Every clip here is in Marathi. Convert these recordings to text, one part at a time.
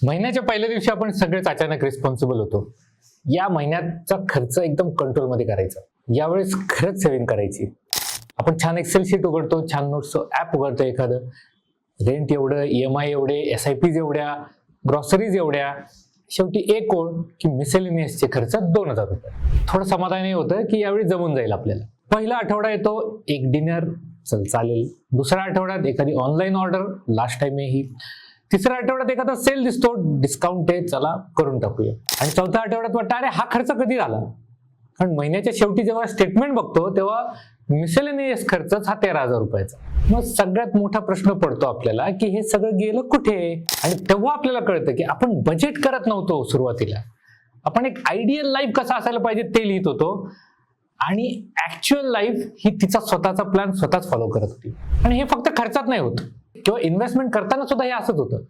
महिन्याच्या पहिल्या दिवशी आपण सगळेच अचानक रिस्पॉन्सिबल होतो. या महिन्याचा खर्च एकदम कंट्रोलमध्ये करायचा. यावेळेस खरंच सेव्हिंग करायची. आपण छान एक्सेल शीट उघडतो, छान नोट्स ऍप उघडतो एखादं. रेंट एवढं, EMI एवढे, SIPs एवढ्या, ग्रॉसरीज एवढ्या. शेवटी एक ओळ की मिसेलेनियसचे खर्च 2000 रुपये. थोडं समाधानही होतं की यावेळी जमून जाईल आपल्याला. पहिला आठवडा येतो, एक डिनर चल चालेल. दुसऱ्या आठवड्यात एखादी ऑनलाईन ऑर्डर, लास्ट टाइम ही. तिसऱ्या आठवड्यात एखादा सेल दिसतो, डिस्काउंट आहे, चला करून टाकूया. आणि चौथ्या आठवड्यात वाटतं अरे हा खर्च कधी झाला. कारण महिन्याच्या शेवटी जेव्हा स्टेटमेंट बघतो तेव्हा मिसेलेनियस खर्चच हा 13,000 रुपयाचा. मग सगळ्यात मोठा प्रश्न पडतो आपल्याला की हे सगळं गेलं कुठे. आणि तेव्हा आपल्याला कळतं की आपण बजेट करत नव्हतो सुरुवातीला. आपण एक आयडियल लाईफ कसा असायला पाहिजे ते लिहित होतो आणि ऍक्च्युअल लाईफ ही तिचा स्वतःचा प्लॅन स्वतःच फॉलो करत होती. आणि हे फक्त खर्चात नाही होत किंवा इन्व्हेस्टमेंट करताना सुद्धा हे असंच होतं.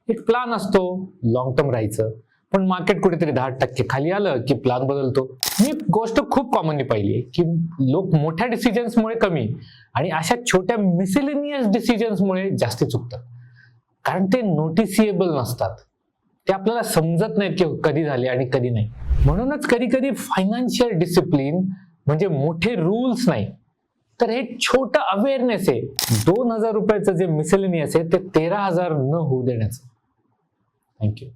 एक प्लॅन असतो, लॉंग टर्म राहायचं, पण मार्केट कुठेतरी 10% खाली आलं की प्लॅन बदलतो. ही गोष्ट खूप कॉमनली पाहिली आहे की लोक मोठ्या डिसिजन्समुळे कमी आणि अशा छोट्या मिसेलेनियस डिसिजन्समुळे जास्त चुकतात. कारण ते नोटिसिएबल नसतात. ते आपल्याला समजत नाहीत की कधी झाले आणि कधी नाही. म्हणूनच कधी कधी फायनान्शियल डिसिप्लिन म्हणजे मोठे रूल्स नाही, तर हे छोटं अवेअरनेस आहे. 2000 रुपयाचं जे मिसेलेनियस आहे ते 13,000 न होऊ देण्याचं. थँक्यू.